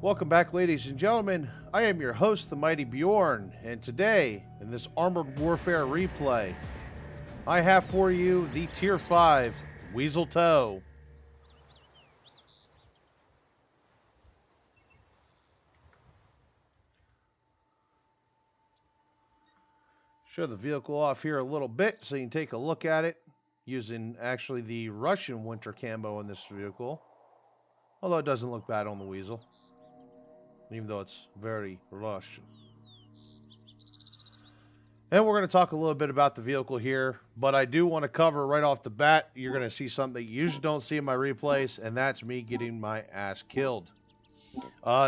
Welcome back, ladies and gentlemen. I am your host, the Mighty Bjorn, and today, in this Armored Warfare replay, I have for you the Tier 5 Wiesel Tow. Show the vehicle off here a little bit so you can take a look at it, using actually the Russian winter camo in this vehicle, although it doesn't look bad on the Wiesel, even though it's very Russian. And we're going to talk a little bit about the vehicle here, but I do want to cover right off the bat, you're going to see something that you usually don't see in my replays, and that's me getting my ass killed.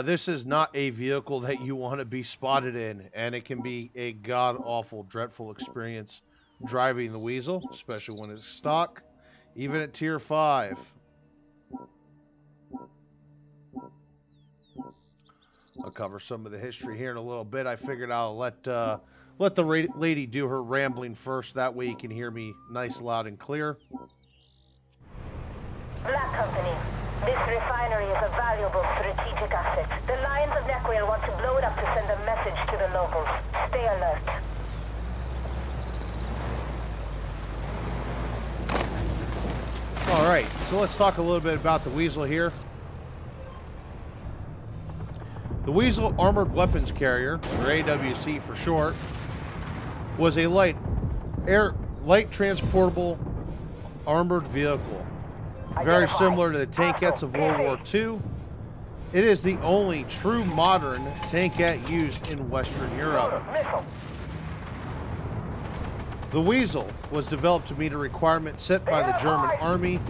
This is not a vehicle that you want to be spotted in, and it can be a god-awful, dreadful experience driving the Wiesel, especially when it's stock, even at Tier 5. I'll cover some of the history here in a little bit. I figured I'll let the lady do her rambling first. That way you can hear me nice, loud, and clear. Black Company. This refinery is a valuable strategic asset. The Lions of Nequil want to blow it up to send a message to the locals. Stay alert. Alright, so let's talk a little bit about the Wiesel here. The Wiesel Armored Weapons Carrier, or AWC for short, was a light transportable armored vehicle. Very similar to the tankettes of World War II. It is the only true modern tankette used in Western Europe. The Wiesel was developed to meet a requirement set by the German Army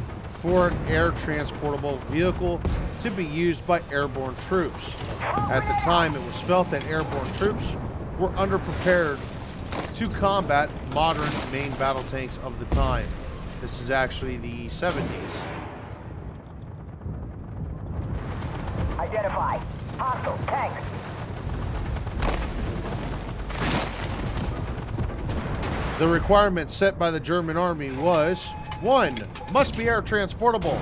for an air transportable vehicle to be used by airborne troops. At the time, it was felt that airborne troops were underprepared to combat modern main battle tanks of the time. This is actually the 70s. Identify. Hostile tank. The requirement set by the German Army was 1. Must be air transportable.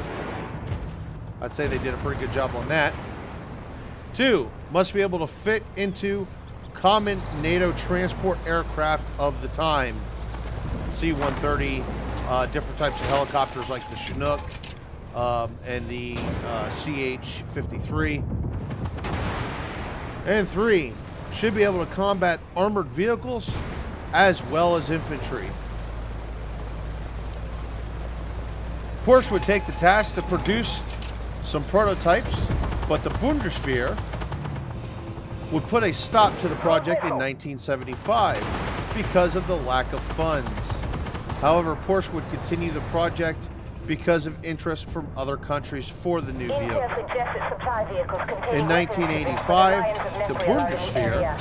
I'd say they did a pretty good job on that. 2. Must be able to fit into common NATO transport aircraft of the time. C-130, different types of helicopters like the Chinook and the CH-53. And 3. Should be able to combat armored vehicles as well as infantry. Porsche would take the task to produce some prototypes, but the Bundeswehr would put a stop to the project in 1975 because of the lack of funds. However, Porsche would continue the project because of interest from other countries for the new vehicle. In 1985, the Bundeswehr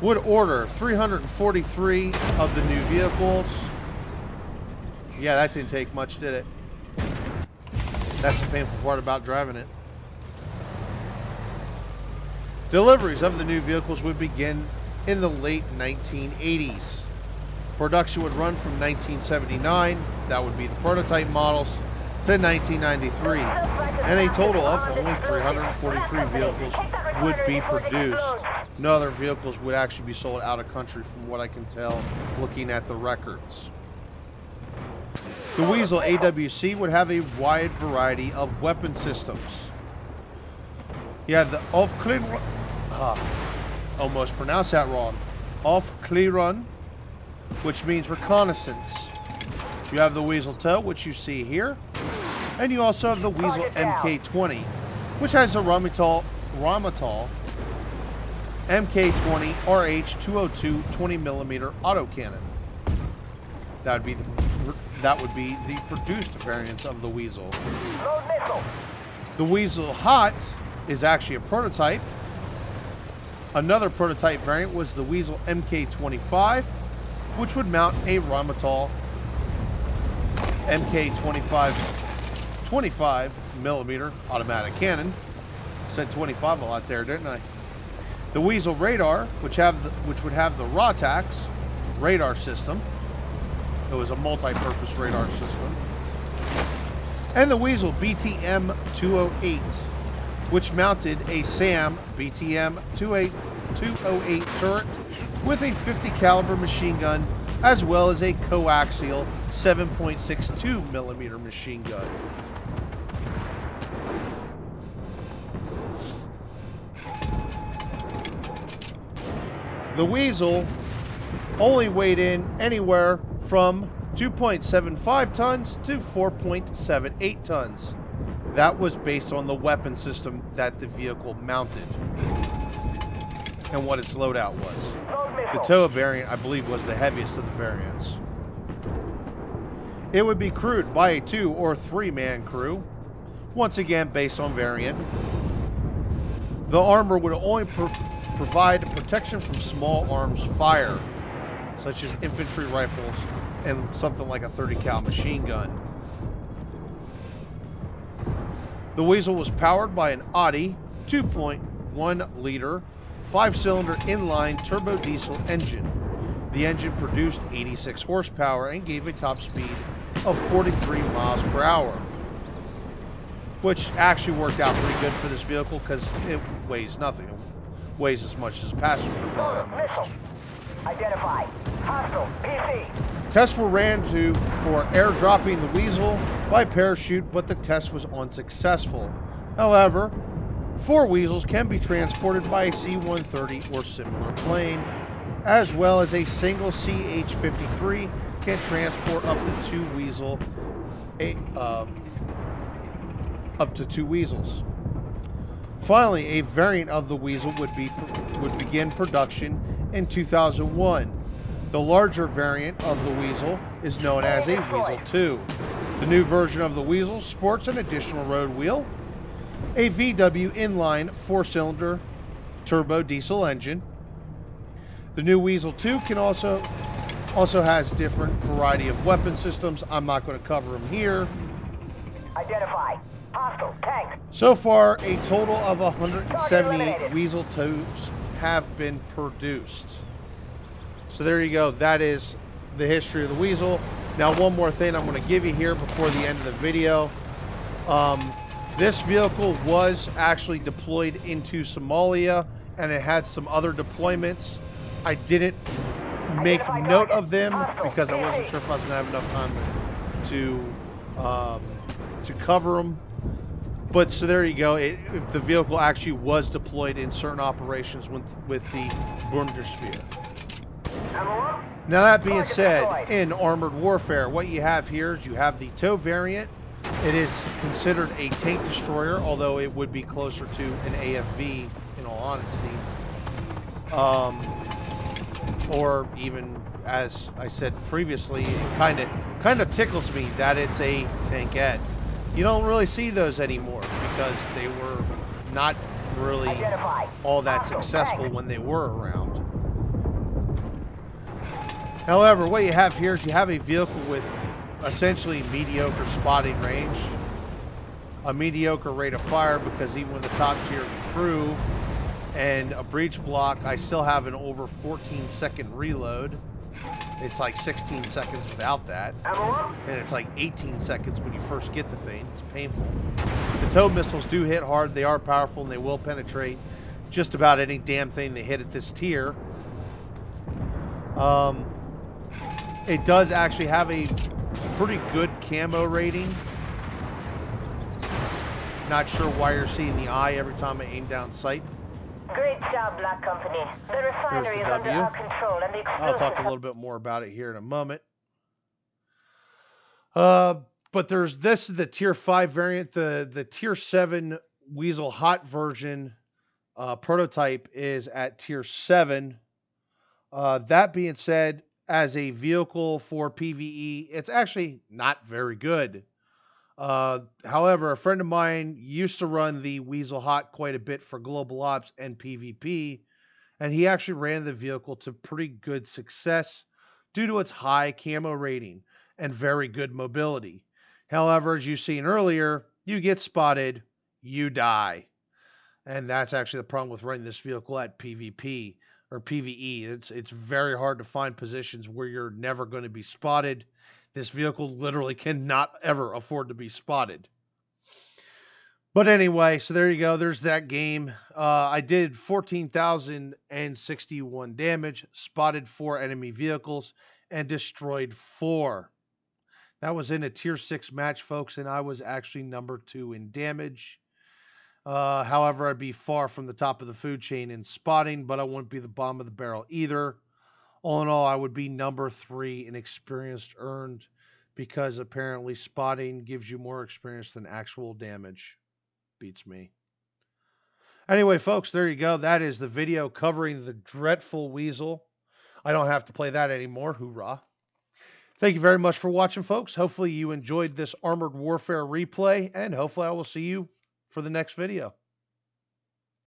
would order 343 of the new vehicles. Yeah, that didn't take much, did it? That's the painful part about driving it. Deliveries of the new vehicles would begin in the late 1980s. Production would run from 1979, that would be the prototype models, to 1993, and a total of only 343 vehicles would be produced. No other vehicles would actually be sold out of country from what I can tell looking at the records. The Wiesel AWC would have a wide variety of weapon systems. You have the almost pronounced that wrong, Aufklärung, which means reconnaissance. You have the Wiesel Tow, which you see here, and you also have the Wiesel MK20, which has the Rheinmetall MK20 RH202 20mm autocannon. That would be the produced variant of the Wiesel. The Wiesel Hot is actually a prototype. Another prototype variant was the Wiesel MK25, which would mount a Rheinmetall MK25 25mm automatic cannon. Said 25 a lot there, didn't I? The Wiesel Radar, which would have the RAWTAX radar system. It was a multi-purpose radar system. And the Wiesel BTM 208, which mounted a SAM BTM 208 turret with a 50 caliber machine gun, as well as a coaxial 7.62 millimeter machine gun. The Wiesel only weighed in anywhere from 2.75 tons to 4.78 tons. That was based on the weapon system that the vehicle mounted and what its loadout was. The TOW variant, I believe, was the heaviest of the variants. It would be crewed by a 2 or 3 man crew, once again based on variant. The armor would only provide protection from small arms fire, such as infantry rifles and something like a 30 cal machine gun. The Wiesel was powered by an Audi 2.1 liter 5-cylinder inline turbo diesel engine. The engine produced 86 horsepower and gave a top speed of 43 miles per hour, which actually worked out pretty good for this vehicle because it weighs nothing. It weighs as much as a passenger car. Identify. Hostile. PC. Tests were ran for airdropping the Wiesel by parachute, but the test was unsuccessful. However, 4 Wiesels can be transported by a C-130 or similar plane, as well as a single CH-53 can transport up to 2 Wiesels. Finally, a variant of the Wiesel would begin production in 2001. The larger variant of the Wiesel is known as a Wiesel 2. The new version of the Wiesel sports an additional road wheel, a VW inline 4-cylinder turbo diesel engine. The new Wiesel 2 can also has different variety of weapon systems. I'm not going to cover them here. Identify. Hostile. Tank. So far, a total of 178 Wiesel 2s have been produced. So there you go. That is the history of the Wiesel. Now, one more thing I'm going to give you here before the end of the video. This vehicle was actually deployed into Somalia, and it had some other deployments. I didn't make note of them because I wasn't sure if I was going to have enough time to cover them. But so there you go. The vehicle actually was deployed in certain operations with the Bundeswehr. Now, that being said, in armored warfare, what you have here is you have the TOW variant. It is considered a tank destroyer, although it would be closer to an AFV, in all honesty. Or even, as I said previously, it kind of tickles me that it's a tankette. You don't really see those anymore because they were not really all that successful when they were around. However, what you have here is you have a vehicle with essentially mediocre spotting range, a mediocre rate of fire, because even with the top tier crew and a breach block, I still have an over 14-second reload. It's like 16 seconds without that, and it's like 18 seconds when you first get the thing. It's painful. The TOW missiles do hit hard. They are powerful, and they will penetrate just about any damn thing they hit at this tier. It does actually have a pretty good camo rating. Not sure why you're seeing the eye every time I aim down sight. Great job, Black Company. The refinery is under our control, and the explosives... I'll talk a little bit more about it here in a moment. But this is the Tier 5 variant. The Tier 7 Wiesel Hot version prototype is at Tier 7. That being said, as a vehicle for PvE, it's actually not very good. However, a friend of mine used to run the Wiesel Hot quite a bit for Global Ops and PvP, and he actually ran the vehicle to pretty good success due to its high camo rating and very good mobility. However, as you've seen earlier, you get spotted, you die. And that's actually the problem with running this vehicle at PvP or PvE. It's very hard to find positions where you're never going to be spotted. This vehicle literally cannot ever afford to be spotted. But anyway, so there you go. There's that game. I did 14,061 damage, spotted 4 enemy vehicles, and destroyed 4. That was in a tier 6 match, folks, and I was actually number 2 in damage. However, I'd be far from the top of the food chain in spotting, but I wouldn't be the bottom of the barrel either. All in all, I would be number 3 in experience earned, because apparently spotting gives you more experience than actual damage. Beats me. Anyway, folks, there you go. That is the video covering the dreadful Wiesel. I don't have to play that anymore. Hoorah. Thank you very much for watching, folks. Hopefully you enjoyed this Armored Warfare replay, and hopefully I will see you for the next video.